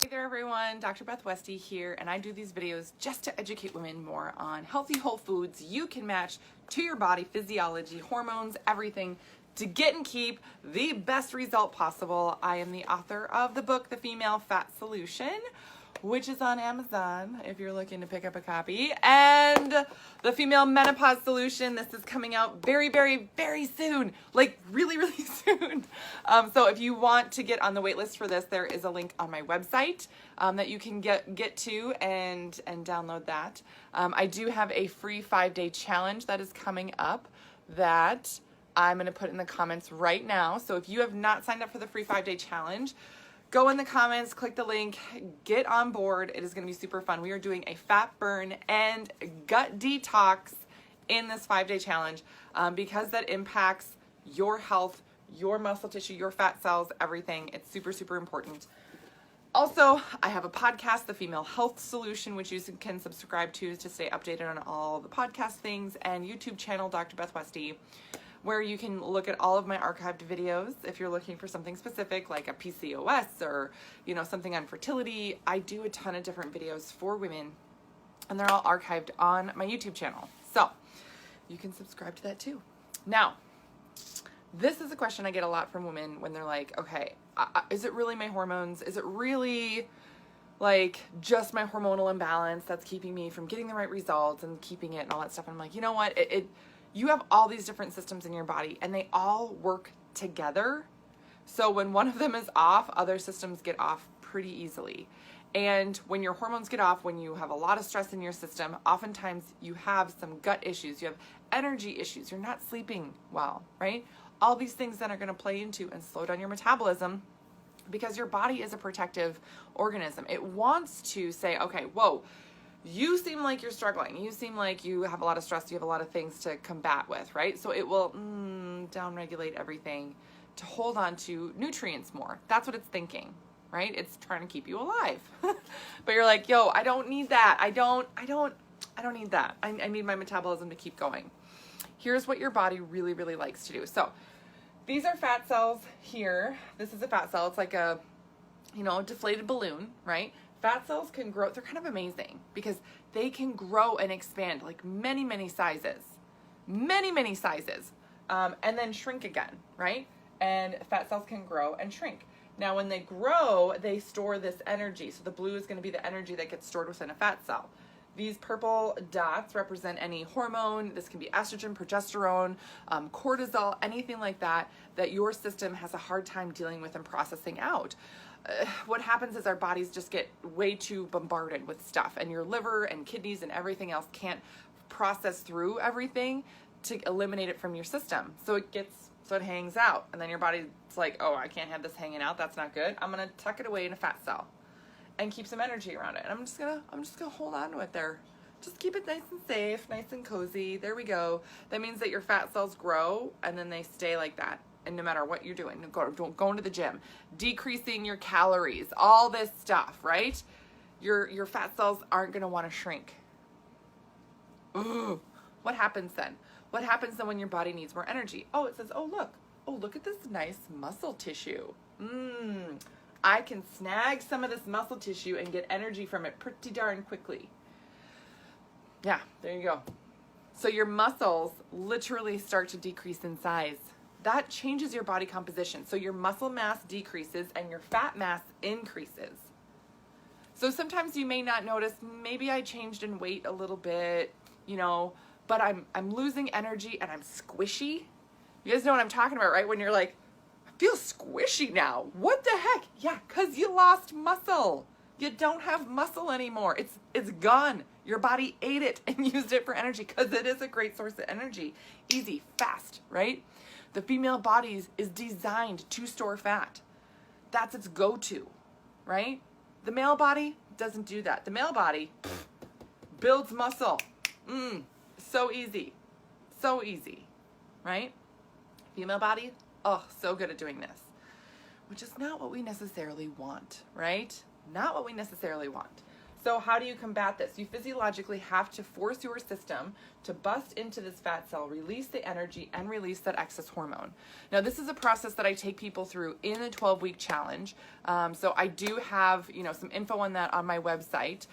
Hey there everyone, Dr. Beth Westie here, and I do these videos just to educate women more on healthy whole foods you can match to your body, physiology, hormones, everything to get and keep the best result possible. I am the author of the book, The Female Fat Solution, which is on Amazon if you're looking to pick up a copy, and The Female Menopause Solution. This is coming out very, very, very soon, like really, really soon. So if you want to get on the wait list for this, there is a link on my website that you can get to and download that. I do have a free 5-day challenge that is coming up that I'm going to put in the comments right now. So if you have not signed up for the free 5-day challenge, go in the comments, click the link, get on board. It is going to be super fun. We are doing a fat burn and gut detox in this 5-day challenge because that impacts your health, your muscle tissue, your fat cells, everything. It's super, super important. Also, I have a podcast, The Female Health Solution, which you can subscribe to stay updated on all the podcast things, and YouTube channel, Dr. Beth Westie, where you can look at all of my archived videos if you're looking for something specific like a PCOS or, something on fertility. I do a ton of different videos for women, and they're all archived on my YouTube channel. So you can subscribe to that too. Now, this is a question I get a lot from women when they're like, okay, is it really my hormones? Is it really like just my hormonal imbalance that's keeping me from getting the right results and keeping it and all that stuff? And I'm like, you know what? You have all these different systems in your body and they all work together. So when one of them is off, other systems get off pretty easily. And when your hormones get off, when you have a lot of stress in your system, oftentimes you have some gut issues, you have energy issues, you're not sleeping well, right? All these things then are going to play into and slow down your metabolism because your body is a protective organism. It wants to say, okay, whoa, you seem like you're struggling. You seem like you have a lot of stress. You have a lot of things to combat with, right? So it will downregulate everything to hold on to nutrients more. That's what it's thinking, right? It's trying to keep you alive. But you're like, yo, I don't need that. I don't need that. I need my metabolism to keep going. Here's what your body really, really likes to do. So these are fat cells here. This is a fat cell. It's like a, deflated balloon, right? Fat cells can grow. They're kind of amazing because they can grow and expand like many, many sizes, and then shrink again, right? And fat cells can grow and shrink. Now, when they grow, they store this energy. So the blue is going to be the energy that gets stored within a fat cell. These purple dots represent any hormone. This can be estrogen, progesterone, cortisol, anything like that your system has a hard time dealing with and processing out. What happens is our bodies just get way too bombarded with stuff, and your liver and kidneys and everything else can't process through everything to eliminate it from your system. So it hangs out, and then your body's like, oh, I can't have this hanging out. That's not good. I'm gonna tuck it away in a fat cell and keep some energy around it. And I'm just gonna hold on to it there. Just keep it nice and safe, nice and cozy. There we go. That means that your fat cells grow and then they stay like that. And no matter what you're doing, going to the gym, decreasing your calories, all this stuff, right? Your fat cells aren't gonna wanna shrink. Ooh. What happens then? What happens then when your body needs more energy? Oh, it says, oh look at this nice muscle tissue. I can snag some of this muscle tissue and get energy from it pretty darn quickly. Yeah, there you go. So your muscles literally start to decrease in size. That changes your body composition. So your muscle mass decreases and your fat mass increases. So sometimes you may not notice, maybe I changed in weight a little bit, but I'm losing energy and I'm squishy. You guys know what I'm talking about, right? When you're like, feel squishy now. What the heck? Yeah, because you lost muscle. You don't have muscle anymore. It's gone. Your body ate it and used it for energy because it is a great source of energy. Easy, fast, right? The female body is designed to store fat. That's its go-to, right? The male body doesn't do that. The male body builds muscle. So easy, right? Female body, so good at doing this, which is not what we necessarily want, right? Not what we necessarily want. So how do you combat this? You physiologically have to force your system to bust into this fat cell, release the energy, and release that excess hormone. Now, this is a process that I take people through in a 12-week challenge. So I do have, some info on that on my website.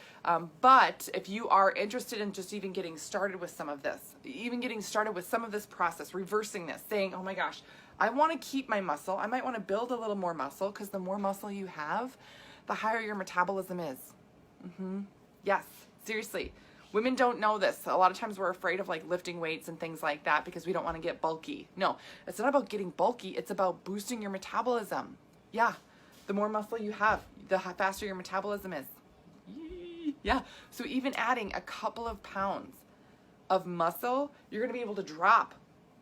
But if you are interested in just even getting started with some of this, process, reversing this, saying, oh my gosh, I want to keep my muscle. I might want to build a little more muscle, because the more muscle you have, the higher your metabolism is. Yes, seriously. Women don't know this. A lot of times we're afraid of like lifting weights and things like that because we don't want to get bulky. No, it's not about getting bulky. It's about boosting your metabolism. Yeah, the more muscle you have, the faster your metabolism is. Yeah, so even adding a couple of pounds of muscle, you're going to be able to drop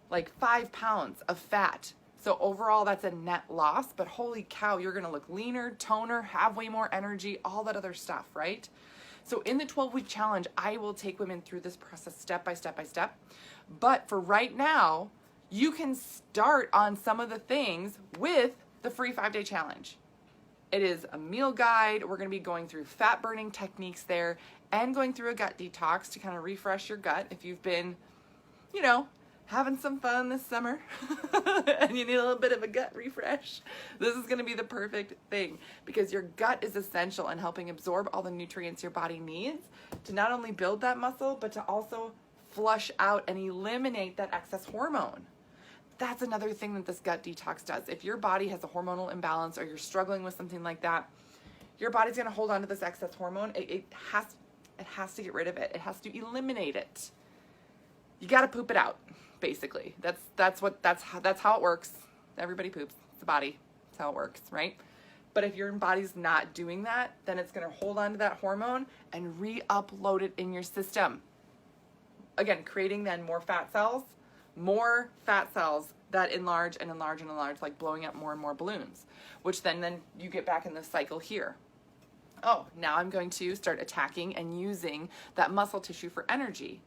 like 5 pounds of fat. So overall, that's a net loss, but holy cow, you're going to look leaner, toner, have way more energy, all that other stuff, right? So in the 12-week challenge, I will take women through this process step by step by step. But for right now, you can start on some of the things with the free 5-day challenge. It is a meal guide. We're going to be going through fat burning techniques there and going through a gut detox to kind of refresh your gut if you've been, having some fun this summer and you need a little bit of a gut refresh. This is going to be the perfect thing, because your gut is essential in helping absorb all the nutrients your body needs to not only build that muscle, but to also flush out and eliminate that excess hormone. That's another thing that this gut detox does. If your body has a hormonal imbalance or you're struggling with something like that, your body's going to hold on to this excess hormone. It has to get rid of it. It has to eliminate it. You got to poop it out. Basically, that's how it works. Everybody poops. It's the body. That's how it works, right? But if your body's not doing that, then it's going to hold on to that hormone and re-upload it in your system. Again, creating then more fat cells that enlarge and enlarge and enlarge, like blowing up more and more balloons, which then you get back in this cycle here. Oh, now I'm going to start attacking and using that muscle tissue for energy.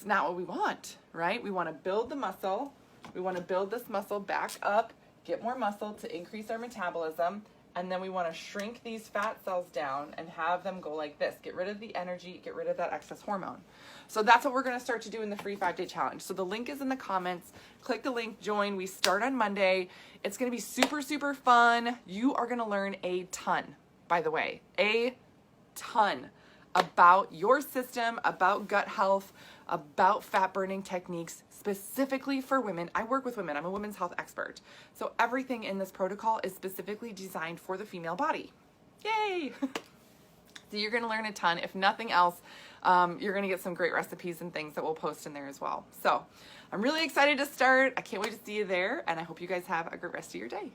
Not what we want, right? We want to build the muscle. We want to build this muscle back up, get more muscle to increase our metabolism, and then we want to shrink these fat cells down and have them go like this. Get rid of the energy, get rid of that excess hormone. So that's what we're going to start to do in the free 5-day challenge. So the link is in the comments. Click the link, join. We start on Monday. It's going to be super, super fun. You are going to learn a ton, by the way, a ton about your system, about gut health, about fat burning techniques specifically for women. I work with women. I'm a women's health expert. So everything in this protocol is specifically designed for the female body. Yay! So you're going to learn a ton. If nothing else, you're going to get some great recipes and things that we'll post in there as well. So I'm really excited to start. I can't wait to see you there, and I hope you guys have a great rest of your day.